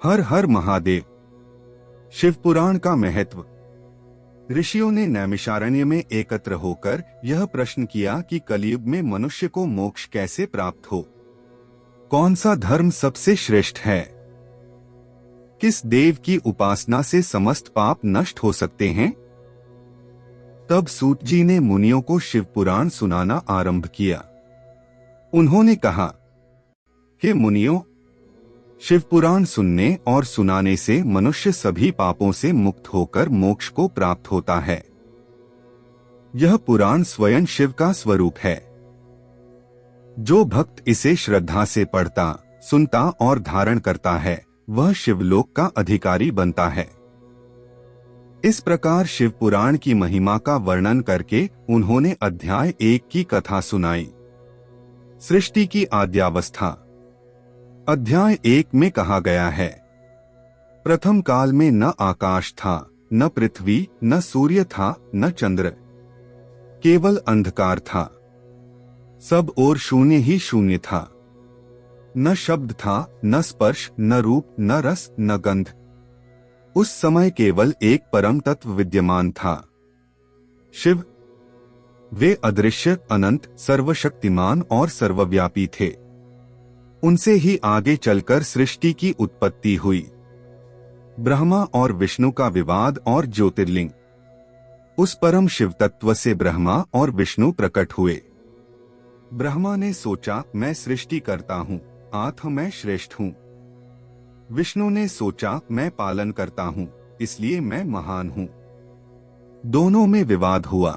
हर हर महादेव। शिव पुराण का महत्व। ऋषियों ने नैमिषारण्य में एकत्र होकर यह प्रश्न किया कि कलयुग में मनुष्य को मोक्ष कैसे प्राप्त हो, कौन सा धर्म सबसे श्रेष्ठ है, किस देव की उपासना से समस्त पाप नष्ट हो सकते हैं। तब सूत जी ने मुनियों को शिव पुराण सुनाना आरंभ किया। उन्होंने कहा, हे मुनियों, शिव पुराण सुनने और सुनाने से मनुष्य सभी पापों से मुक्त होकर मोक्ष को प्राप्त होता है। यह पुराण स्वयं शिव का स्वरूप है। जो भक्त इसे श्रद्धा से पढ़ता, सुनता और धारण करता है, वह शिवलोक का अधिकारी बनता है। इस प्रकार शिव पुराण की महिमा का वर्णन करके उन्होंने अध्याय 1 की कथा सुनाई। सृष्टि की आद्यावस्था। अध्याय 1 में कहा गया है, प्रथम काल में न आकाश था, न पृथ्वी, न सूर्य था, न चंद्र, केवल अंधकार था। सब और शून्य ही शून्य था। न शब्द था, न स्पर्श, न रूप, न रस, न गंध। उस समय केवल एक परम तत्व विद्यमान था, शिव। वे अदृश्य, अनंत, सर्वशक्तिमान और सर्वव्यापी थे। उनसे ही आगे चलकर सृष्टि की उत्पत्ति हुई। ब्रह्मा और विष्णु का विवाद और ज्योतिर्लिंग। उस परम शिव तत्व से ब्रह्मा और विष्णु प्रकट हुए। ब्रह्मा ने सोचा, मैं सृष्टि करता हूँ, आत्म मैं श्रेष्ठ हूँ। विष्णु ने सोचा, मैं पालन करता हूँ, इसलिए मैं महान हूँ। दोनों में विवाद हुआ।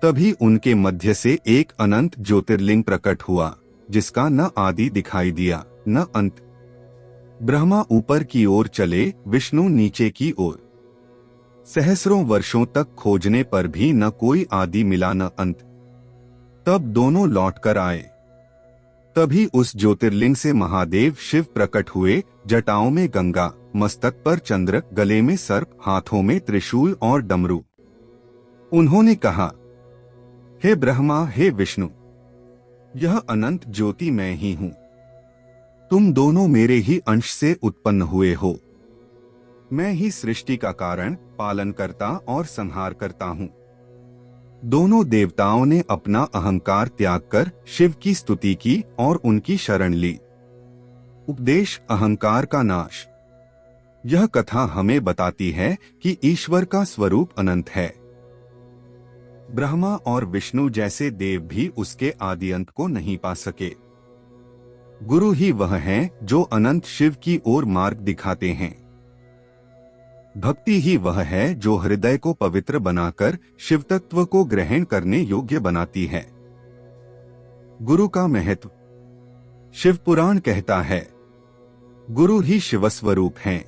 तभी उनके मध्य से एक अनंत ज्योतिर्लिंग प्रकट हुआ, जिसका न आदि दिखाई दिया, न अंत। ब्रह्मा ऊपर की ओर चले, विष्णु नीचे की ओर। सहस्रों वर्षों तक खोजने पर भी न कोई आदि मिला, न अंत। तब दोनों लौटकर आए। तभी उस ज्योतिर्लिंग से महादेव शिव प्रकट हुए। जटाओं में गंगा, मस्तक पर चंद्र, गले में सर्प, हाथों में त्रिशूल और डमरू। उन्होंने कहा, हे ब्रह्मा, हे विष्णु, यह अनंत ज्योति मैं ही हूं। तुम दोनों मेरे ही अंश से उत्पन्न हुए हो। मैं ही सृष्टि का कारण, पालन करता और संहार करता हूं। दोनों देवताओं ने अपना अहंकार त्याग कर शिव की स्तुति की और उनकी शरण ली। उपदेश, अहंकार का नाश। यह कथा हमें बताती है कि ईश्वर का स्वरूप अनंत है। ब्रह्मा और विष्णु जैसे देव भी उसके आदि अंत को नहीं पा सके। गुरु ही वह हैं जो अनंत शिव की ओर मार्ग दिखाते हैं। भक्ति ही वह है जो हृदय को पवित्र बनाकर शिव तत्व को ग्रहण करने योग्य बनाती है। गुरु का महत्व। शिव पुराण कहता है, गुरु ही शिव स्वरूप हैं।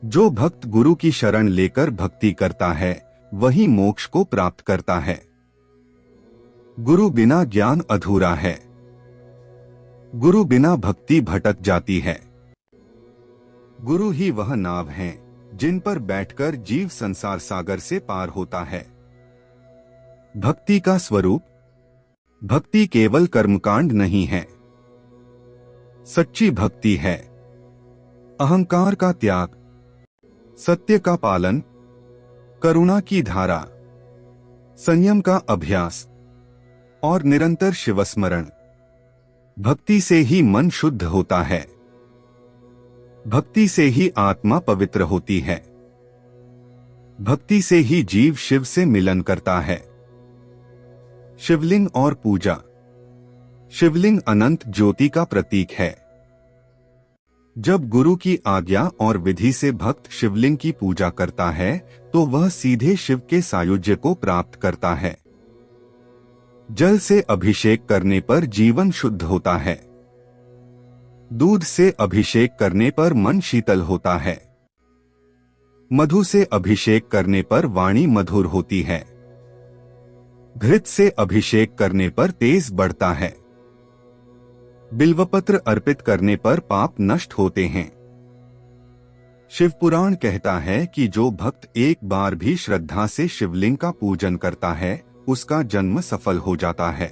जो भक्त गुरु की शरण लेकर भक्ति करता है, वही मोक्ष को प्राप्त करता है। गुरु बिना ज्ञान अधूरा है। गुरु बिना भक्ति भटक जाती है। गुरु ही वह नाव हैं जिन पर बैठकर जीव संसार सागर से पार होता है। भक्ति का स्वरूप। भक्ति केवल कर्मकांड नहीं है। सच्ची भक्ति है अहंकार का त्याग, सत्य का पालन, करुणा की धारा, संयम का अभ्यास और निरंतर शिवस्मरण। भक्ति से ही मन शुद्ध होता है। भक्ति से ही आत्मा पवित्र होती है। भक्ति से ही जीव शिव से मिलन करता है। शिवलिंग और पूजा। शिवलिंग अनंत ज्योति का प्रतीक है। जब गुरु की आज्ञा और विधि से भक्त शिवलिंग की पूजा करता है, तो वह सीधे शिव के सायुज्य को प्राप्त करता है। जल से अभिषेक करने पर जीवन शुद्ध होता है। दूध से अभिषेक करने पर मन शीतल होता है। मधु से अभिषेक करने पर वाणी मधुर होती है। घृत से अभिषेक करने पर तेज बढ़ता है। बिल्वपत्र अर्पित करने पर पाप नष्ट होते हैं। शिव पुराण कहता है कि जो भक्त एक बार भी श्रद्धा से शिवलिंग का पूजन करता है, उसका जन्म सफल हो जाता है।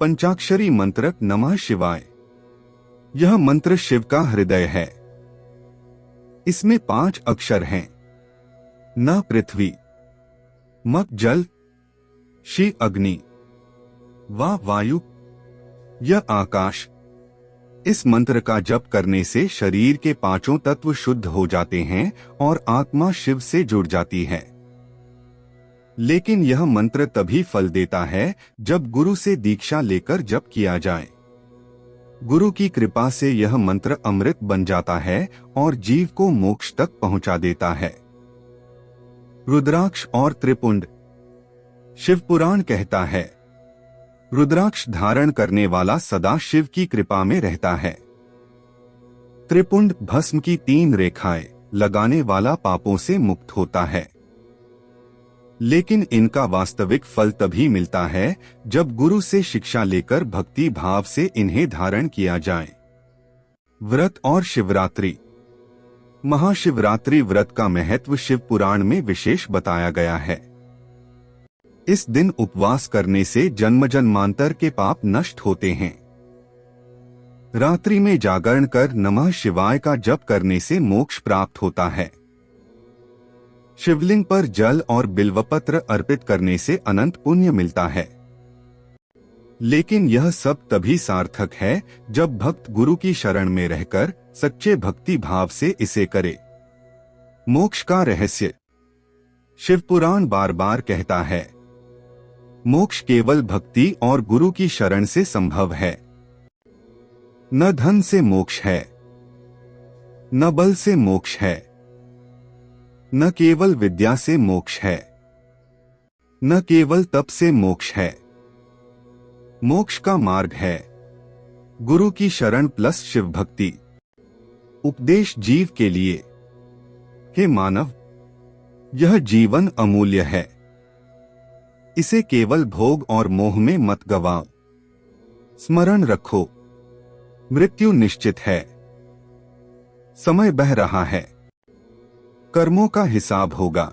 पंचाक्षरी मंत्र नमः शिवाय। यह मंत्र शिव का हृदय है। इसमें 5 अक्षर हैं। न पृथ्वी, म जल, शी अग्नि, वा वायु, य आकाश। इस मंत्र का जप करने से शरीर के 5 तत्व शुद्ध हो जाते हैं और आत्मा शिव से जुड़ जाती है। लेकिन यह मंत्र तभी फल देता है जब गुरु से दीक्षा लेकर जप किया जाए। गुरु की कृपा से यह मंत्र अमृत बन जाता है और जीव को मोक्ष तक पहुंचा देता है। रुद्राक्ष और त्रिपुंड। शिव पुराण कहता है, रुद्राक्ष धारण करने वाला सदा शिव की कृपा में रहता है। त्रिपुंड भस्म की 3 रेखाएं लगाने वाला पापों से मुक्त होता है। लेकिन इनका वास्तविक फल तभी मिलता है जब गुरु से शिक्षा लेकर भक्ति भाव से इन्हें धारण किया जाए। व्रत और शिवरात्रि। महाशिवरात्रि व्रत का महत्व शिव पुराण में विशेष बताया गया है। इस दिन उपवास करने से जन्म जन्मांतर के पाप नष्ट होते हैं। रात्रि में जागरण कर नमः शिवाय का जप करने से मोक्ष प्राप्त होता है। शिवलिंग पर जल और बिल्वपत्र अर्पित करने से अनंत पुण्य मिलता है। लेकिन यह सब तभी सार्थक है जब भक्त गुरु की शरण में रहकर सच्चे भक्ति भाव से इसे करे। मोक्ष का रहस्य। शिव पुराण बार बार कहता है, मोक्ष केवल भक्ति और गुरु की शरण से संभव है। न धन से मोक्ष है, न बल से मोक्ष है, न केवल विद्या से मोक्ष है, न केवल तप से मोक्ष है। मोक्ष का मार्ग है गुरु की शरण प्लस शिव भक्ति। उपदेश जीव के लिए। हे मानव, यह जीवन अमूल्य है। इसे केवल भोग और मोह में मत गवाओ। स्मरण रखो, मृत्यु निश्चित है। समय बह रहा है। कर्मों का हिसाब होगा।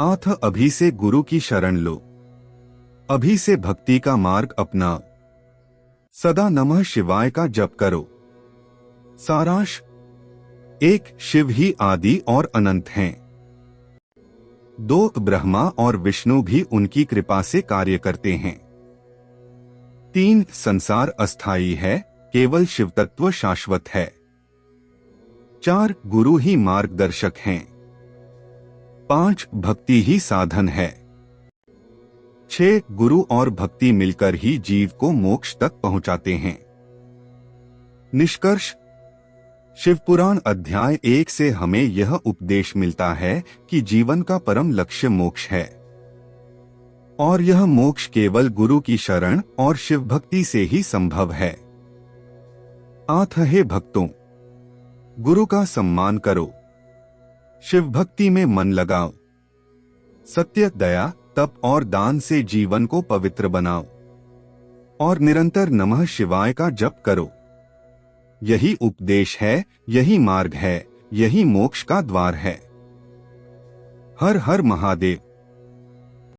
अतः अभी से गुरु की शरण लो। अभी से भक्ति का मार्ग अपनाओ। सदा नमः शिवाय का जप करो। सारांश। 1 शिव ही आदि और अनंत हैं। 2 ब्रह्मा और विष्णु भी उनकी कृपा से कार्य करते हैं। 3 संसार अस्थायी है, केवल शिव तत्व शाश्वत है। 4 गुरु ही मार्गदर्शक हैं। 5 भक्ति ही साधन है। 6 गुरु और भक्ति मिलकर ही जीव को मोक्ष तक पहुंचाते हैं। निष्कर्ष। शिव पुराण अध्याय 1 से हमें यह उपदेश मिलता है कि जीवन का परम लक्ष्य मोक्ष है और यह मोक्ष केवल गुरु की शरण और शिव भक्ति से ही संभव है। अतः हे भक्तों, गुरु का सम्मान करो, शिव भक्ति में मन लगाओ, सत्य, दया, तप और दान से जीवन को पवित्र बनाओ और निरंतर नमः शिवाय का जप करो। यही उपदेश है, यही मार्ग है, यही मोक्ष का द्वार है। हर हर महादेव।